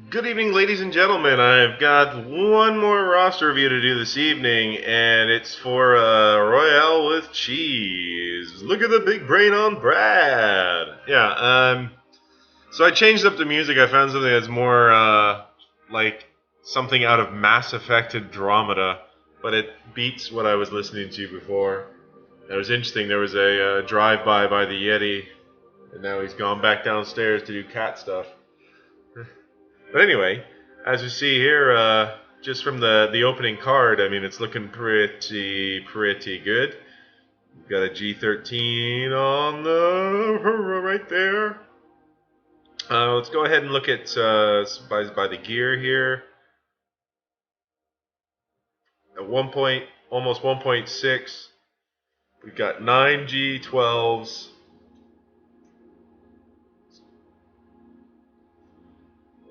Good evening, ladies and gentlemen. I've got one more roster review to do this evening, and it's for Royale with cheese. Look at the big brain on Brad. So I changed up the music. I found something that's more like something out of Mass Effect Andromeda, but it beats what I was listening to before. It was interesting. There was a drive-by by the Yeti, and now he's gone back downstairs to do cat stuff. But anyway, as you see here, just from the opening card, I mean, it's looking pretty good. We've got a G13 on the right there. Let's go ahead and look at by the gear here. At almost 1.6, we've got 9 G12s.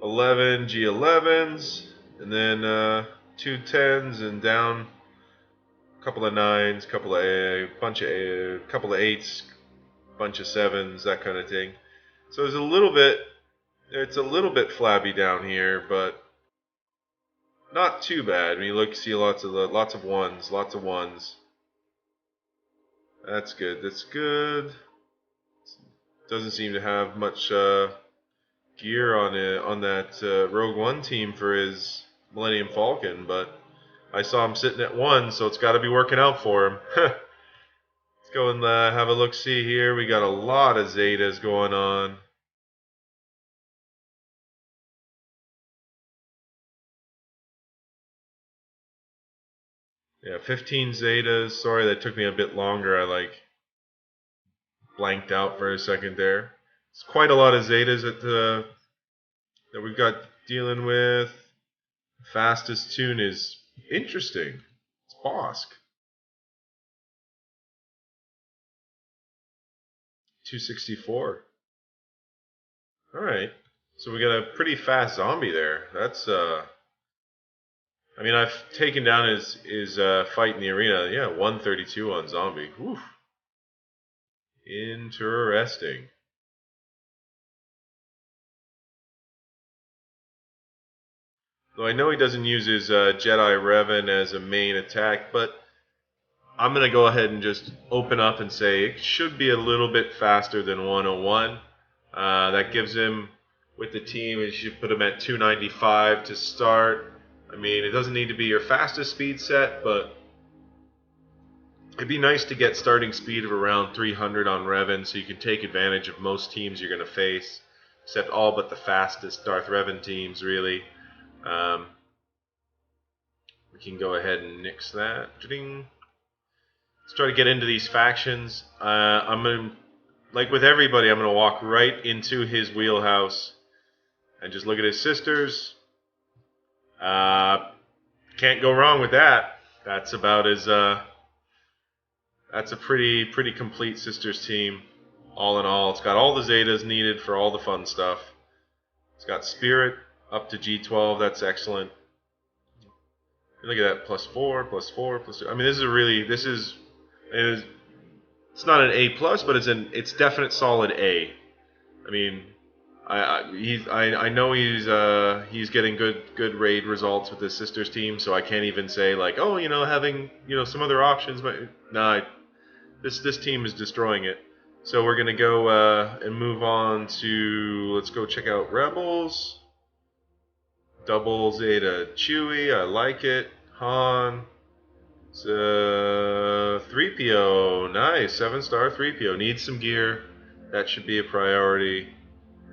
11 G11s, and then 2 10s, and down a couple of 9s, couple of 8s, bunch of 7s, that kind of thing. So it's a little bit flabby down here, but not too bad. I mean, look, you see lots of ones. That's good. That's good. Doesn't seem to have much gear on that Rogue One team for his Millennium Falcon, but I saw him sitting at 1, so it's got to be working out for him. Let's go and have a look-see here. We got a lot of Zetas going on. Yeah, 15 Zetas. Sorry, that took me a bit longer. I blanked out for a second there. It's quite a lot of Zetas that we've got dealing with. Fastest tune is interesting. It's Bosk. 264. Alright. So we got a pretty fast zombie there. That's I mean, I've taken down his fight in the arena. Yeah, 132 on zombie. Whew. Interesting. Though I know he doesn't use his Jedi Revan as a main attack, but I'm going to go ahead and just open up and say it should be a little bit faster than 101. That gives him, with the team, you should put him at 295 to start. I mean, it doesn't need to be your fastest speed set, but it'd be nice to get starting speed of around 300 on Revan so you can take advantage of most teams you're going to face, except all but the fastest Darth Revan teams, really. We can go ahead and nix that. Let's try to get into these factions. I'm going to, like with everybody, I'm going to walk right into his wheelhouse and just look at his sisters. Can't go wrong with that. That's about as that's a pretty complete sisters team. All in all, it's got all the Zetas needed for all the fun stuff. It's got Spirit up to G12. That's excellent. Look at that, +4, +4, +2. I mean, it's not an A plus, but it's definite solid A. I mean, I know he's getting good raid results with his sisters team, so I can't even say like, oh, having some other options, but nah, this team is destroying it. So we're gonna go and move on to, let's go check out Rebels. Double Zeta Chewie, I like it. Han. It's 3PO, nice, 7-star 3PO. Needs some gear. That should be a priority.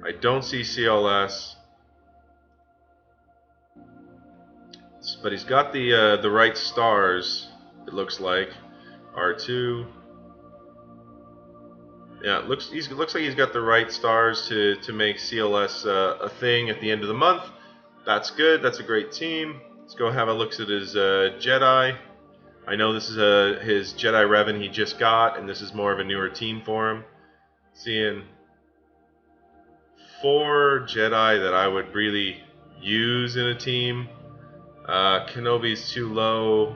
I don't see CLS, but he's got the right stars. It looks like R2. Yeah, it looks like he's got the right stars to make CLS a thing at the end of the month. That's good. That's a great team. Let's go have a look at his Jedi. I know this is his Jedi Revan he just got, and this is more of a newer team for him. Seeing 4 Jedi that I would really use in a team. Kenobi's too low.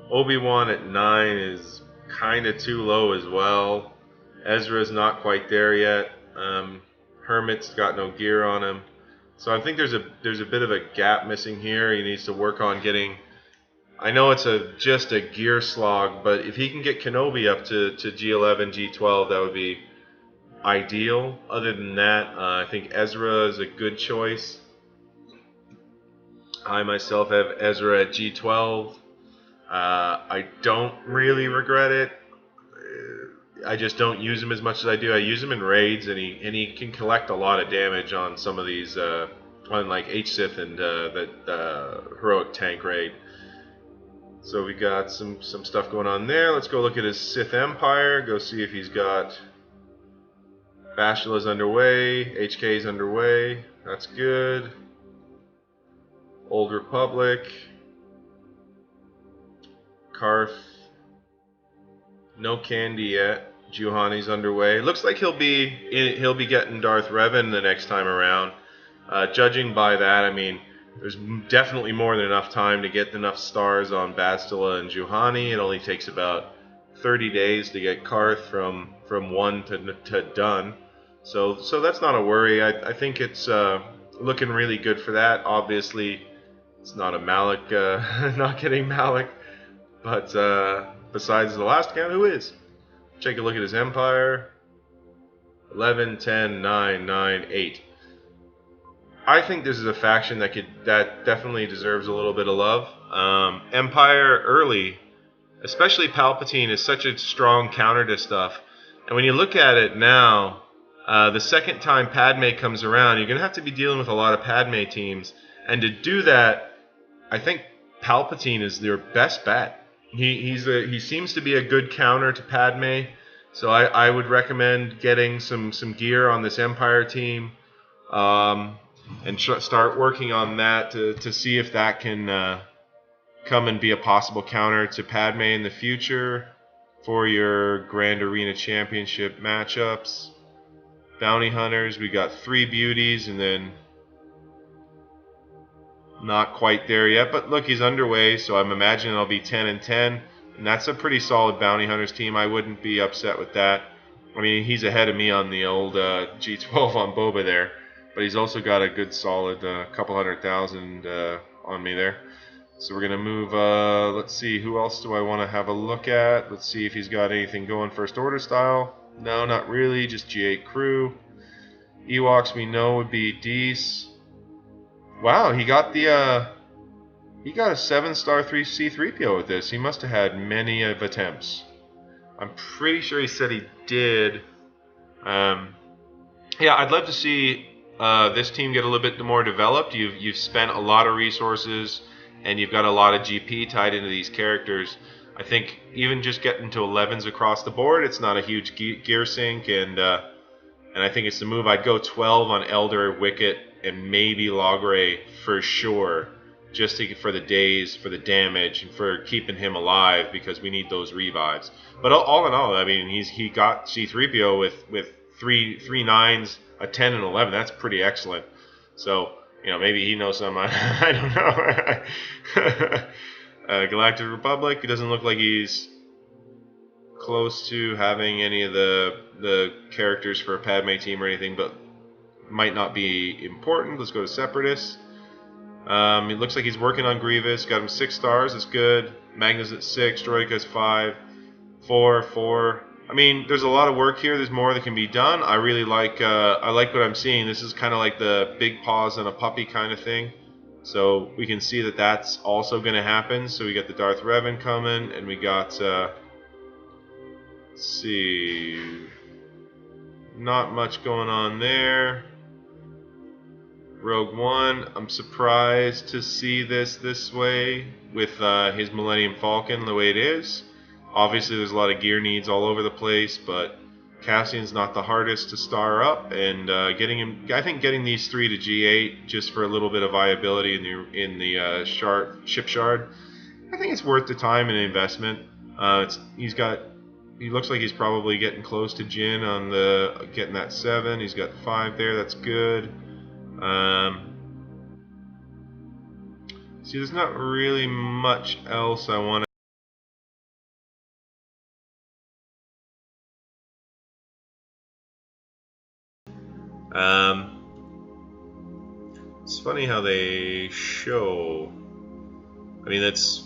Obi-Wan at 9 is kind of too low as well. Ezra's not quite there yet. Hermit's got no gear on him. So I think there's a bit of a gap missing here. He needs to work on getting. I know it's just a gear slog, but if he can get Kenobi up to G11, G12, that would be ideal. Other than that, I think Ezra is a good choice. I myself have Ezra at G12. I don't really regret it. I just don't use him as much as I do. I use him in raids, and he can collect a lot of damage on some of these, on like H-Sith and the heroic tank raid. So we got some stuff going on there. Let's go look at his Sith Empire. Go see if he's got Bastila is underway, HK is underway. That's good. Old Republic, Karth, no candy yet. Juhani's underway. Looks like he'll be getting Darth Revan the next time around. Judging by that, I mean, there's definitely more than enough time to get enough stars on Bastila and Juhani. It only takes about 30 days to get Karth from 1 to done. So that's not a worry. I think it's looking really good for that. Obviously, it's not a Malik, not getting Malik. But besides the last account, who is? Take a look at his empire. 11, 10, 9, 9, 8. I think this is a faction that definitely deserves a little bit of love. Empire early, especially Palpatine, is such a strong counter to stuff. And when you look at it now, the second time Padme comes around, you're going to have to be dealing with a lot of Padme teams. And to do that, I think Palpatine is their best bet. He seems to be a good counter to Padme, so I would recommend getting some gear on this Empire team, and start working on that to see if that can come and be a possible counter to Padme in the future for your Grand Arena Championship matchups. Bounty Hunters, we got 3 beauties, and then not quite there yet, but look, he's underway, so I'm imagining it'll be 10 and 10, and that's a pretty solid Bounty Hunters team. I wouldn't be upset with that. I mean, he's ahead of me on the old G12 on Boba there, but he's also got a good solid couple 100,000 on me there. So we're going to move, let's see, who else do I want to have a look at? Let's see if he's got anything going First Order style. No, not really, just G8 crew. Ewoks we know would be Dees. Wow, he got a 7-star 3C3PO with this. He must have had many of attempts. I'm pretty sure he said he did. Yeah, I'd love to see this team get a little bit more developed. You've spent a lot of resources, and you've got a lot of GP tied into these characters. I think even just getting to 11s across the board, it's not a huge gear sink, and I think it's the move. I'd go 12 on Elder, Wicket, and maybe Logray for sure, just for the days, for the damage, and for keeping him alive, because we need those revives. But all in all, I mean, he got C-3PO with three 9s, a 10, and 11. That's pretty excellent. So, maybe he knows some. I don't know. Galactic Republic, it doesn't look like he's close to having any of the characters for a Padme team or anything, but might not be important. Let's go to Separatists. It looks like he's working on Grievous. Got him 6 stars. That's good. Magnus at 6. Droideka's 5. 4. I mean, there's a lot of work here. There's more that can be done. I really like what I'm seeing. This is kind of like the big paws on a puppy kind of thing. So we can see that that's also going to happen. So we got the Darth Revan coming, and we got let's see, not much going on there. Rogue One, I'm surprised to see this way with his Millennium Falcon the way it is. Obviously, there's a lot of gear needs all over the place, but Cassian's not the hardest to star up, and I think getting these 3 to G8 just for a little bit of viability in the ship shard, I think it's worth the time and investment. He looks like he's probably getting close to Jin on getting that 7. He's got 5 there. That's good. See, there's not really much else I want to. funny how they show. I mean, that's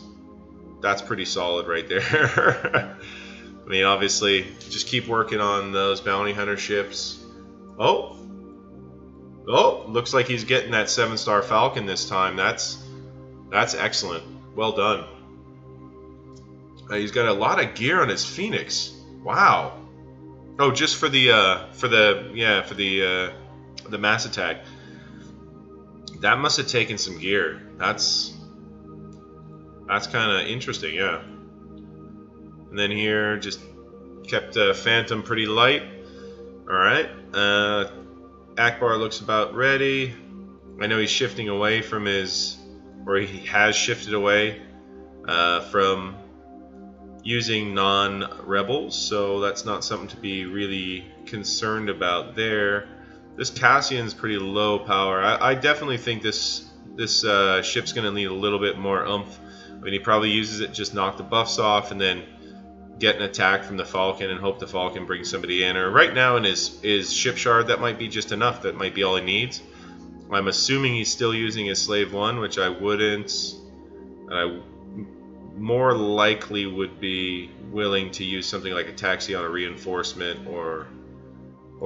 pretty solid right there. I mean, obviously, just keep working on those bounty hunter ships. Oh, looks like he's getting that 7-star Falcon this time. That's excellent. Well done. He's got a lot of gear on his Phoenix. Wow. Oh, just for the mass attack. That must have taken some gear. That's kind of interesting, yeah. And then here, just kept Phantom pretty light. All right. Akbar looks about ready. I know he's shifting away from or he has shifted away from using non-rebels, so that's not something to be really concerned about there. This Cassian's pretty low power. I definitely think this ship's going to need a little bit more oomph. I mean, he probably uses it, just knock the buffs off, and then get an attack from the Falcon and hope the Falcon brings somebody in. Or right now in his ship shard, that might be just enough. That might be all he needs. I'm assuming he's still using his Slave 1, which I wouldn't. I more likely would be willing to use something like a Taxi on a reinforcement, or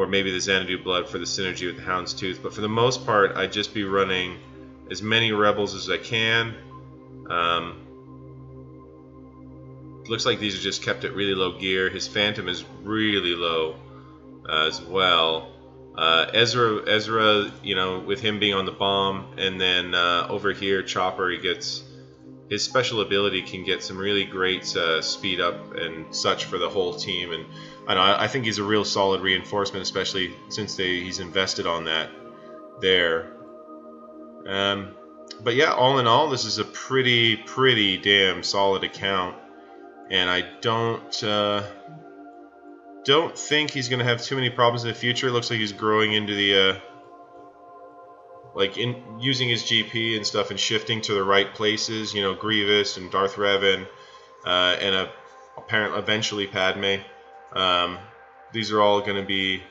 maybe the Xanadu Blood for the synergy with the Hound's Tooth. But for the most part, I'd just be running as many Rebels as I can. Looks like these are just kept at really low gear. His Phantom is really low as well. Ezra, you know, with him being on the bomb, and then over here, Chopper, he gets his special ability can get some really great speed up and such for the whole team. And I think he's a real solid reinforcement, especially since he's invested on that there. But yeah, all in all, this is a pretty damn solid account, and I don't think he's going to have too many problems in the future. It looks like he's growing into the using his GP and stuff and shifting to the right places. You know, Grievous and Darth Revan, and apparently eventually Padme. These are all going to be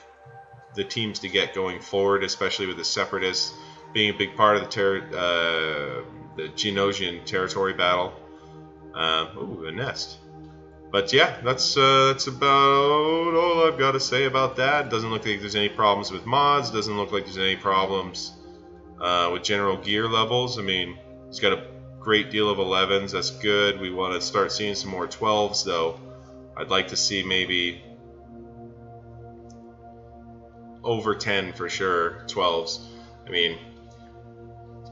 the teams to get going forward, especially with the Separatists being a big part of the Geonosian territory battle. Ooh, a nest. But yeah, that's about all I've got to say about that. Doesn't look like there's any problems with mods. Doesn't look like there's any problems with general gear levels. I mean, he's got a great deal of 11s. That's good. We want to start seeing some more 12s, though. I'd like to see maybe over 10 for sure. 12s. I mean,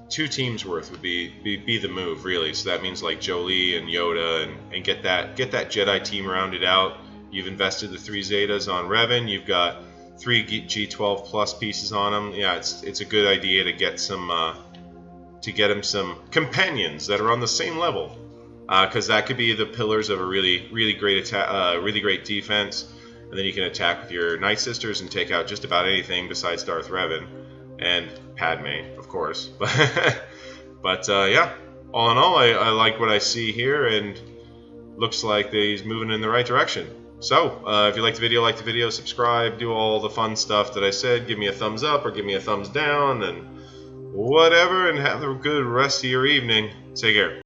2 teams worth would be the move, really. So that means like Jolie and Yoda, and get that Jedi team rounded out. You've invested the 3 Zetas on Revan. You've got 3 G12 plus pieces on them. Yeah, it's a good idea to get him some companions that are on the same level, because that could be the pillars of a really great attack, really great defense. And then you can attack with your Night Sisters and take out just about anything besides Darth Revan and Padme, of course. But yeah, all in all, I like what I see here, and looks like he's moving in the right direction. So, if you like the video, subscribe, do all the fun stuff that I said. Give me a thumbs up or give me a thumbs down, and whatever, and have a good rest of your evening. Take care.